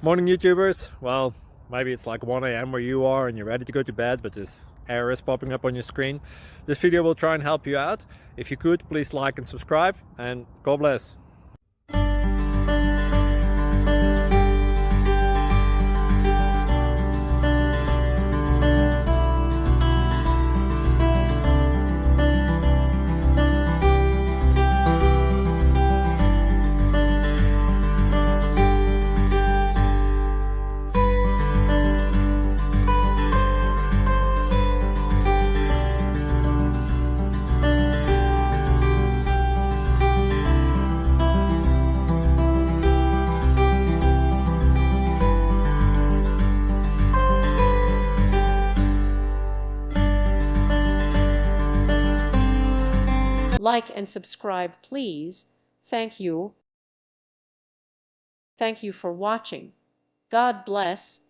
Morning YouTubers. Well, maybe it's like 1 a.m. where you are and you're ready to go to bed, but this error is popping up on your screen. This video will try and help you out. If you could, please like and subscribe, and God bless. Like and subscribe, please. Thank you. Thank you for watching. God bless.